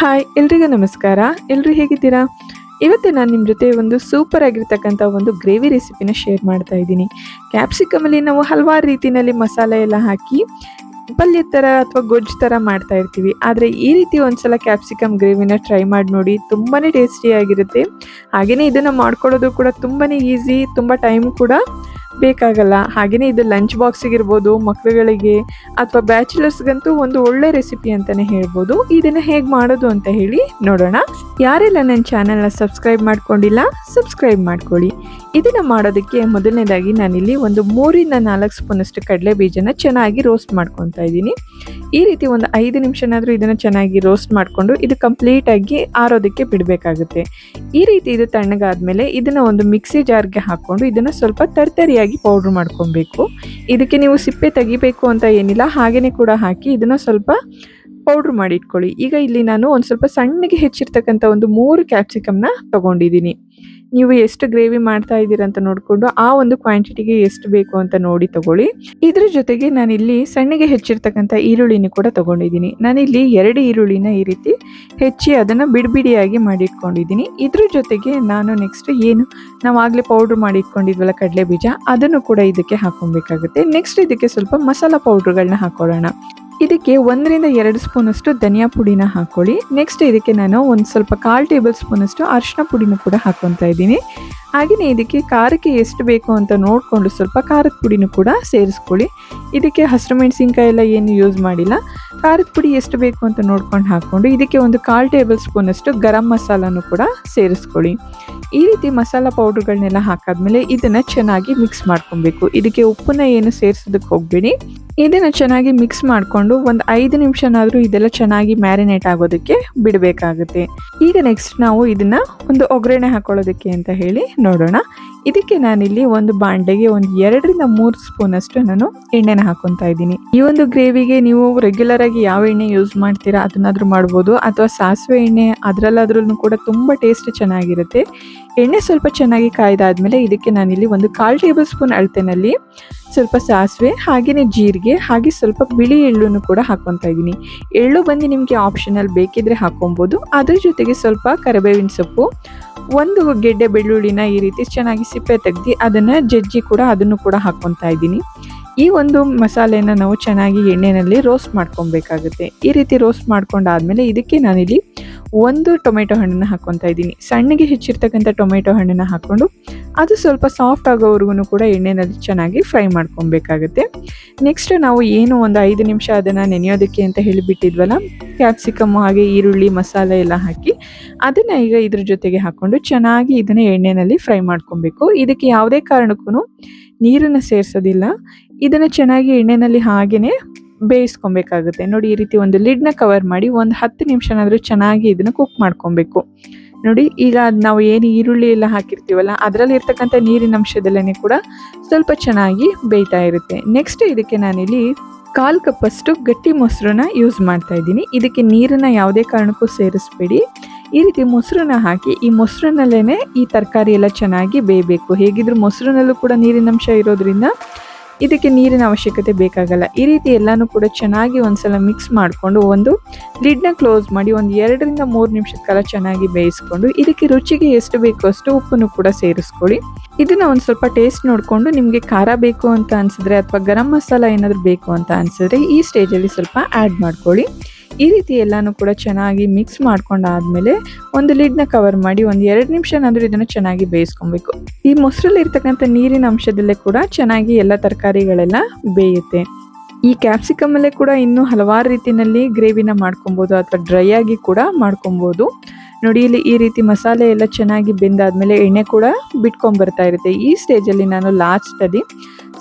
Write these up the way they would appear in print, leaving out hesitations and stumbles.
Hi ಎಲ್ರಿಗೂ ನಮಸ್ಕಾರ. ಎಲ್ರು ಹೇಗಿದ್ದೀರಾ? ಇವತ್ತು ನಾನು ನಿಮ್ಮ ಜೊತೆ ಒಂದು ಸೂಪರ್ ಆಗಿರ್ತಕ್ಕಂಥ ಒಂದು ಗ್ರೇವಿ ರೆಸಿಪಿನ ಶೇರ್ ಮಾಡ್ತಾ ಇದ್ದೀನಿ. ಕ್ಯಾಪ್ಸಿಕಮಲ್ಲಿ ನಾವು ಹಲವಾರು ರೀತಿಯಲ್ಲಿ ಮಸಾಲೆ ಎಲ್ಲ ಹಾಕಿ ಪಲ್ಯ ಥರ ಅಥವಾ ಗೊಜ್ಜು ಥರ ಮಾಡ್ತಾ ಇರ್ತೀವಿ. ಆದರೆ ಈ ರೀತಿ ಒಂದ್ಸಲ ಕ್ಯಾಪ್ಸಿಕಮ್ ಗ್ರೇವಿನ ಟ್ರೈ ಮಾಡಿ ನೋಡಿ, ತುಂಬಾ ಟೇಸ್ಟಿಯಾಗಿರುತ್ತೆ. ಹಾಗೆಯೇ ಇದನ್ನು ಮಾಡ್ಕೊಳ್ಳೋದು ಕೂಡ ತುಂಬಾ ಈಸಿ, ತುಂಬ ಟೈಮ್ ಕೂಡ ಬೇಕಾಗಲ್ಲ. ಹಾಗೆಯೇ ಇದು ಲಂಚ್ ಬಾಕ್ಸಿಗಿರ್ಬೋದು, ಮಕ್ಕಳುಗಳಿಗೆ ಅಥವಾ ಬ್ಯಾಚುಲರ್ಸ್ಗಂತೂ ಒಂದು ಒಳ್ಳೆ ರೆಸಿಪಿ ಅಂತಲೇ ಹೇಳ್ಬೋದು. ಇದನ್ನು ಹೇಗೆ ಮಾಡೋದು ಅಂತ ಹೇಳಿ ನೋಡೋಣ. ಯಾರೆಲ್ಲ ನನ್ನ ಚಾನಲ್ನ ಸಬ್ಸ್ಕ್ರೈಬ್ ಮಾಡ್ಕೊಂಡಿಲ್ಲ, ಸಬ್ಸ್ಕ್ರೈಬ್ ಮಾಡ್ಕೊಳ್ಳಿ. ಇದನ್ನು ಮಾಡೋದಕ್ಕೆ ಮೊದಲನೇದಾಗಿ ನಾನಿಲ್ಲಿ ಒಂದು 3-4 ಸ್ಪೂನಷ್ಟು ಕಡಲೆ ಬೀಜನ ಚೆನ್ನಾಗಿ ರೋಸ್ಟ್ ಮಾಡ್ಕೊತಾ ಇದ್ದೀನಿ. ಈ ರೀತಿ ಒಂದು 5 ನಿಮಿಷನಾದರೂ ಇದನ್ನು ಚೆನ್ನಾಗಿ ರೋಸ್ಟ್ ಮಾಡಿಕೊಂಡು ಇದು ಕಂಪ್ಲೀಟಾಗಿ ಆರೋದಕ್ಕೆ ಬಿಡಬೇಕಾಗುತ್ತೆ. ಈ ರೀತಿ ಇದು ತಣ್ಣಗಾದ್ಮೇಲೆ ಇದನ್ನು ಒಂದು ಮಿಕ್ಸಿ ಜಾರ್ಗೆ ಹಾಕ್ಕೊಂಡು ಇದನ್ನು ಸ್ವಲ್ಪ ತರ್ತರಿಯಾಗಿ ಪೌಡ್ರ್ ಮಾಡ್ಕೊಬೇಕು. ಇದಕ್ಕೆ ನೀವು ಸಿಪ್ಪೆ ತೆಗಿಬೇಕು ಅಂತ ಏನಿಲ್ಲ, ಹಾಗೆಯೇ ಕೂಡ ಹಾಕಿ ಇದನ್ನು ಸ್ವಲ್ಪ ಪೌಡ್ರ್ ಮಾಡಿ ಇಟ್ಕೊಳ್ಳಿ. ಈಗ ಇಲ್ಲಿ ನಾನು ಒಂದು ಸ್ವಲ್ಪ ಸಣ್ಣಗೆ ಹೆಚ್ಚಿರ್ತಕ್ಕಂಥ ಒಂದು 3 ಕ್ಯಾಪ್ಸಿಕಮ್ನ ತೊಗೊಂಡಿದ್ದೀನಿ. ನೀವು ಎಷ್ಟು ಗ್ರೇವಿ ಮಾಡ್ತಾ ಇದ್ದೀರಾ ಅಂತ ನೋಡಿಕೊಂಡು ಆ ಒಂದು ಕ್ವಾಂಟಿಟಿಗೆ ಎಷ್ಟು ಬೇಕು ಅಂತ ನೋಡಿ ತಗೊಳ್ಳಿ. ಇದ್ರ ಜೊತೆಗೆ ನಾನಿಲ್ಲಿ ಸಣ್ಣಗೆ ಹೆಚ್ಚಿರ್ತಕ್ಕಂಥ ಈರುಳ್ಳಿನ ಕೂಡ ತೊಗೊಂಡಿದ್ದೀನಿ. ನಾನಿಲ್ಲಿ 2 ಈರುಳ್ಳಿನ ಈ ರೀತಿ ಹೆಚ್ಚಿ ಅದನ್ನು ಬಿಡಿಯಾಗಿ ಮಾಡಿಟ್ಕೊಂಡಿದ್ದೀನಿ. ಇದ್ರ ಜೊತೆಗೆ ನಾನು ನೆಕ್ಸ್ಟ್ ಏನು ನಾವು ಆಗಲೇ ಪೌಡ್ರ್ ಮಾಡಿ ಇಟ್ಕೊಂಡಿದ್ವಲ್ಲ ಕಡಲೆ ಬೀಜ, ಅದನ್ನು ಕೂಡ ಇದಕ್ಕೆ ಹಾಕೊಬೇಕಾಗುತ್ತೆ. ನೆಕ್ಸ್ಟ್ ಇದಕ್ಕೆ ಸ್ವಲ್ಪ ಮಸಾಲ ಪೌಡ್ರ್ಗಳನ್ನ ಹಾಕೊಳ್ಳೋಣ. ಇದಕ್ಕೆ 1-2 ಸ್ಪೂನಷ್ಟು ಧನಿಯಾ ಪುಡಿನ ಹಾಕ್ಕೊಳ್ಳಿ. ನೆಕ್ಸ್ಟ್ ಇದಕ್ಕೆ ನಾನು ಒಂದು ಸ್ವಲ್ಪ 1/4 ಟೇಬಲ್ ಸ್ಪೂನಷ್ಟು ಅರಿಶಿನ ಪುಡಿನ ಕೂಡ ಹಾಕ್ಕೊತಾ ಇದ್ದೀನಿ. ಹಾಗೆಯೇ ಇದಕ್ಕೆ ಖಾರಕ್ಕೆ ಎಷ್ಟು ಬೇಕು ಅಂತ ನೋಡಿಕೊಂಡು ಸ್ವಲ್ಪ ಖಾರದ ಪುಡಿನೂ ಕೂಡ ಸೇರಿಸ್ಕೊಳ್ಳಿ. ಇದಕ್ಕೆ ಹಸಿರು ಮೆಣಸಿನ್ಕಾಯಿ ಎಲ್ಲ ಏನು ಯೂಸ್ ಮಾಡಿಲ್ಲ, ಖಾರದ ಪುಡಿ ಎಷ್ಟು ಬೇಕು ಅಂತ ನೋಡ್ಕೊಂಡು ಹಾಕ್ಕೊಂಡು ಇದಕ್ಕೆ ಒಂದು 1/4 ಟೇಬಲ್ ಸ್ಪೂನಷ್ಟು ಗರಂ ಮಸಾಲನೂ ಕೂಡ ಸೇರಿಸ್ಕೊಳ್ಳಿ. ಈ ರೀತಿ ಮಸಾಲ ಪೌಡ್ರ್ಗಳನ್ನೆಲ್ಲ ಹಾಕಾದ್ಮೇಲೆ ಇದನ್ನು ಚೆನ್ನಾಗಿ ಮಿಕ್ಸ್ ಮಾಡ್ಕೊಬೇಕು. ಇದಕ್ಕೆ ಉಪ್ಪನ್ನ ಏನು ಸೇರಿಸೋದಕ್ಕೆ ಹೋಗಬೇಡಿ. ಇದನ್ನು ಚೆನ್ನಾಗಿ ಮಿಕ್ಸ್ ಮಾಡಿಕೊಂಡು ಒಂದು 5 ನಿಮಿಷನಾದರೂ ಇದೆಲ್ಲ ಚೆನ್ನಾಗಿ ಮ್ಯಾರಿನೇಟ್ ಆಗೋದಕ್ಕೆ ಬಿಡಬೇಕಾಗುತ್ತೆ. ಈಗ ನೆಕ್ಸ್ಟ್ ನಾವು ಇದನ್ನು ಒಂದು ಒಗ್ಗರಣೆ ಹಾಕೊಳ್ಳೋದಕ್ಕೆ ಅಂತ ಹೇಳಿ ನೋಡೋಣ. ಇದಕ್ಕೆ ನಾನಿಲ್ಲಿ ಒಂದು ಬಾಂಡೆಗೆ ಒಂದು 2-3 ಸ್ಪೂನಷ್ಟು ನಾನು ಎಣ್ಣೆನ ಹಾಕೊತಾ ಇದ್ದೀನಿ. ಈ ಒಂದು ಗ್ರೇವಿಗೆ ನೀವು ರೆಗ್ಯುಲರ್ ಆಗಿ ಯಾವ ಎಣ್ಣೆ ಯೂಸ್ ಮಾಡ್ತೀರಾ ಅದನ್ನಾದ್ರೂ ಮಾಡ್ಬೋದು, ಅಥವಾ ಸಾಸಿವೆ ಎಣ್ಣೆ ಅದರಲ್ಲಾದ್ರೂ ಕೂಡ ತುಂಬ ಟೇಸ್ಟ್ ಚೆನ್ನಾಗಿರುತ್ತೆ. ಎಣ್ಣೆ ಸ್ವಲ್ಪ ಚೆನ್ನಾಗಿ ಕಾಯ್ದಾದ್ಮೇಲೆ ಇದಕ್ಕೆ ನಾನಿಲ್ಲಿ ಒಂದು 1/4 ಟೇಬಲ್ ಸ್ಪೂನ್ ಅಳತೆನಲ್ಲಿ ಸ್ವಲ್ಪ ಸಾಸಿವೆ, ಹಾಗೆಯೇ ಜೀರಿಗೆ, ಹಾಗೆ ಸ್ವಲ್ಪ ಬಿಳಿ ಎಳ್ಳುನು ಕೂಡ ಹಾಕೊತಾ ಇದ್ದೀನಿ. ಎಳ್ಳು ಬಂದು ನಿಮಗೆ ಆಪ್ಷನಲ್, ಬೇಕಿದ್ರೆ ಹಾಕೊಬೋದು. ಅದ್ರ ಜೊತೆಗೆ ಸ್ವಲ್ಪ ಕರಿಬೇವಿನ ಸೊಪ್ಪು, 1 ಗೆಡ್ಡೆ ಬೆಳ್ಳುಳ್ಳಿನ ಈ ರೀತಿ ಚೆನ್ನಾಗಿ ಸಿಪ್ಪೆ ತೆಗೆದು ಅದನ್ನು ಜಜ್ಜಿ ಕೂಡ ಅದನ್ನು ಕೂಡ ಹಾಕ್ಕೊತಾ ಇದ್ದೀನಿ. ಈ ಒಂದು ಮಸಾಲೆನ ನಾವು ಚೆನ್ನಾಗಿ ಎಣ್ಣೆಯಲ್ಲಿ ರೋಸ್ಟ್ ಮಾಡ್ಕೊಬೇಕಾಗುತ್ತೆ. ಈ ರೀತಿ ರೋಸ್ಟ್ ಮಾಡ್ಕೊಂಡಾದ್ಮೇಲೆ ಇದಕ್ಕೆ ನಾನಿಲ್ಲಿ 1 ಟೊಮೆಟೊ ಹಣ್ಣನ್ನು ಹಾಕ್ಕೊತಾ ಇದ್ದೀನಿ. ಸಣ್ಣಗೆ ಹೆಚ್ಚಿರ್ತಕ್ಕಂಥ ಟೊಮೆಟೊ ಹಣ್ಣನ್ನು ಹಾಕ್ಕೊಂಡು ಅದು ಸ್ವಲ್ಪ ಸಾಫ್ಟ್ ಆಗೋವರೆಗೂ ಕೂಡ ಎಣ್ಣೆಯಲ್ಲಿ ಚೆನ್ನಾಗಿ ಫ್ರೈ ಮಾಡ್ಕೊಬೇಕಾಗುತ್ತೆ. ನೆಕ್ಸ್ಟ್ ನಾವು ಏನು ಒಂದು 5 ನಿಮಿಷ ಅದನ್ನು ನೆನೆಯೋದಕ್ಕೆ ಅಂತ ಹೇಳಿಬಿಟ್ಟಿದ್ವಲ್ಲ, ಕ್ಯಾಪ್ಸಿಕಮ್ ಹಾಗೆ ಈರುಳ್ಳಿ ಮಸಾಲೆ ಎಲ್ಲ ಹಾಕಿ ಅದನ್ನು ಈಗ ಇದ್ರ ಜೊತೆಗೆ ಹಾಕ್ಕೊಂಡು ಚೆನ್ನಾಗಿ ಇದನ್ನು ಎಣ್ಣೆಯಲ್ಲಿ ಫ್ರೈ ಮಾಡ್ಕೊಬೇಕು. ಇದಕ್ಕೆ ಯಾವುದೇ ಕಾರಣಕ್ಕೂ ನೀರನ್ನು ಸೇರಿಸೋದಿಲ್ಲ. ಇದನ್ನು ಚೆನ್ನಾಗಿ ಎಣ್ಣೆಯಲ್ಲಿ ಹಾಗೆಯೇ ಬೇಯಿಸ್ಕೊಬೇಕಾಗುತ್ತೆ. ನೋಡಿ, ಈ ರೀತಿ ಒಂದು ಲಿಡ್ನ ಕವರ್ ಮಾಡಿ ಒಂದು 10 ನಿಮಿಷನಾದರೂ ಚೆನ್ನಾಗಿ ಇದನ್ನು ಕುಕ್ ಮಾಡ್ಕೊಬೇಕು. ನೋಡಿ, ಈಗ ನಾವು ಏನು ಈರುಳ್ಳಿ ಎಲ್ಲ ಹಾಕಿರ್ತೀವಲ್ಲ ಅದರಲ್ಲಿ ಇರ್ತಕ್ಕಂಥ ನೀರಿನ ಅಂಶದಲ್ಲೇ ಕೂಡ ಸ್ವಲ್ಪ ಚೆನ್ನಾಗಿ ಬೇಯ್ತಾ ಇರುತ್ತೆ. ನೆಕ್ಸ್ಟ್ ಇದಕ್ಕೆ ನಾನಿಲ್ಲಿ 1/4 ಕಪ್ಪಷ್ಟು ಗಟ್ಟಿ ಮೊಸರನ್ನ ಯೂಸ್ ಮಾಡ್ತಾ ಇದ್ದೀನಿ. ಇದಕ್ಕೆ ನೀರನ್ನು ಯಾವುದೇ ಕಾರಣಕ್ಕೂ ಸೇರಿಸ್ಬೇಡಿ. ಈ ರೀತಿ ಮೊಸರನ್ನ ಹಾಕಿ ಈ ಮೊಸರಿನಲ್ಲೇ ಈ ತರಕಾರಿ ಎಲ್ಲ ಚೆನ್ನಾಗಿ ಬೇಯಬೇಕು. ಹೇಗಿದ್ರೂ ಮೊಸರಿನಲ್ಲೂ ಕೂಡ ನೀರಿನಂಶ ಇರೋದ್ರಿಂದ ಇದಕ್ಕೆ ನೀರಿನ ಅವಶ್ಯಕತೆ ಬೇಕಾಗಲ್ಲ. ಈ ರೀತಿ ಎಲ್ಲನೂ ಕೂಡ ಚೆನ್ನಾಗಿ ಒಂದ್ಸಲ ಮಿಕ್ಸ್ ಮಾಡಿಕೊಂಡು ಒಂದು ಲಿಡ್ನ ಕ್ಲೋಸ್ ಮಾಡಿ ಒಂದು 2-3 ನಿಮಿಷದ ಕಾಲ ಚೆನ್ನಾಗಿ ಬೇಯಿಸ್ಕೊಂಡು ಇದಕ್ಕೆ ರುಚಿಗೆ ಎಷ್ಟು ಬೇಕೋ ಅಷ್ಟು ಉಪ್ಪನ್ನು ಕೂಡ ಸೇರಿಸ್ಕೊಳ್ಳಿ. ಇದನ್ನು ಒಂದು ಸ್ವಲ್ಪ ಟೇಸ್ಟ್ ನೋಡಿಕೊಂಡು ನಿಮಗೆ ಖಾರ ಬೇಕು ಅಂತ ಅನಿಸಿದ್ರೆ ಅಥವಾ ಗರಂ ಮಸಾಲ ಏನಾದರೂ ಬೇಕು ಅಂತ ಅನಿಸಿದ್ರೆ ಈ ಸ್ಟೇಜಲ್ಲಿ ಸ್ವಲ್ಪ ಆ್ಯಡ್ ಮಾಡ್ಕೊಳ್ಳಿ. ಈ ರೀತಿ ಎಲ್ಲನೂ ಕೂಡ ಚೆನ್ನಾಗಿ ಮಿಕ್ಸ್ ಮಾಡ್ಕೊಂಡಾದ್ಮೇಲೆ ಒಂದು ಲಿಡ್ನ ಕವರ್ ಮಾಡಿ ಒಂದು 2 ನಿಮಿಷನಾದರೂ ಇದನ್ನು ಚೆನ್ನಾಗಿ ಬೇಯಿಸ್ಕೊಬೇಕು. ಈ ಮೊಸರಲ್ಲಿ ಇರ್ತಕ್ಕಂಥ ನೀರಿನ ಅಂಶದಲ್ಲೇ ಕೂಡ ಚೆನ್ನಾಗಿ ಎಲ್ಲ ತರಕಾರಿಗಳೆಲ್ಲ ಬೇಯುತ್ತೆ. ಈ ಕ್ಯಾಪ್ಸಿಕಮಲ್ಲೇ ಕೂಡ ಇನ್ನೂ ಹಲವಾರು ರೀತಿಯಲ್ಲಿ ಗ್ರೇವಿನ ಮಾಡ್ಕೊಬೋದು ಅಥವಾ ಡ್ರೈ ಆಗಿ ಕೂಡ ಮಾಡ್ಕೊಬೋದು. ನೋಡಿ, ಇಲ್ಲಿ ಈ ರೀತಿ ಮಸಾಲೆ ಎಲ್ಲ ಚೆನ್ನಾಗಿ ಬೆಂದಾದ್ಮೇಲೆ ಎಣ್ಣೆ ಕೂಡ ಬಿಟ್ಕೊಂಡ್ಬರ್ತಾ ಇರುತ್ತೆ. ಈ ಸ್ಟೇಜಲ್ಲಿ ನಾನು ಲಾಸ್ಟಲ್ಲಿ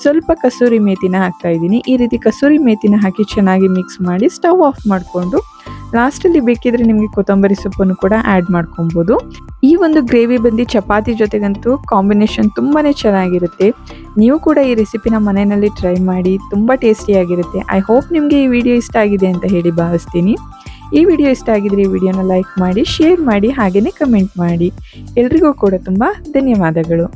ಸ್ವಲ್ಪ ಕಸೂರಿ ಮೇಥಿನ ಹಾಕ್ತಾ ಇದ್ದೀನಿ. ಈ ರೀತಿ ಕಸೂರಿ ಮೇಥಿನ ಹಾಕಿ ಚೆನ್ನಾಗಿ ಮಿಕ್ಸ್ ಮಾಡಿ ಸ್ಟವ್ ಆಫ್ ಮಾಡಿಕೊಂಡು ಲಾಸ್ಟಲ್ಲಿ ಬೇಕಿದ್ರೆ ನಿಮಗೆ ಕೊತ್ತಂಬರಿ ಸೊಪ್ಪನ್ನು ಕೂಡ ಆ್ಯಡ್ ಮಾಡ್ಕೊಬೋದು. ಈ ಒಂದು ಗ್ರೇವಿ ಬಂದು ಚಪಾತಿ ಜೊತೆಗಂತೂ ಕಾಂಬಿನೇಷನ್ ತುಂಬಾ ಚೆನ್ನಾಗಿರುತ್ತೆ. ನೀವು ಕೂಡ ಈ ರೆಸಿಪಿನ ಮನೆಯಲ್ಲಿ ಟ್ರೈ ಮಾಡಿ, ತುಂಬ ಟೇಸ್ಟಿಯಾಗಿರುತ್ತೆ. ಐ ಹೋಪ್ ನಿಮಗೆ ಈ ವಿಡಿಯೋ ಇಷ್ಟ ಆಗಿದೆ ಅಂತ ಹೇಳಿ ಭಾವಿಸ್ತೀನಿ. ಈ ವಿಡಿಯೋ ಇಷ್ಟ ಆಗಿದ್ರೆ ಈ ವಿಡಿಯೋನ ಲೈಕ್ ಮಾಡಿ, ಶೇರ್ ಮಾಡಿ, ಹಾಗೆಯೇ ಕಮೆಂಟ್ ಮಾಡಿ. ಎಲ್ರಿಗೂ ಕೂಡ ತುಂಬ ಧನ್ಯವಾದಗಳು.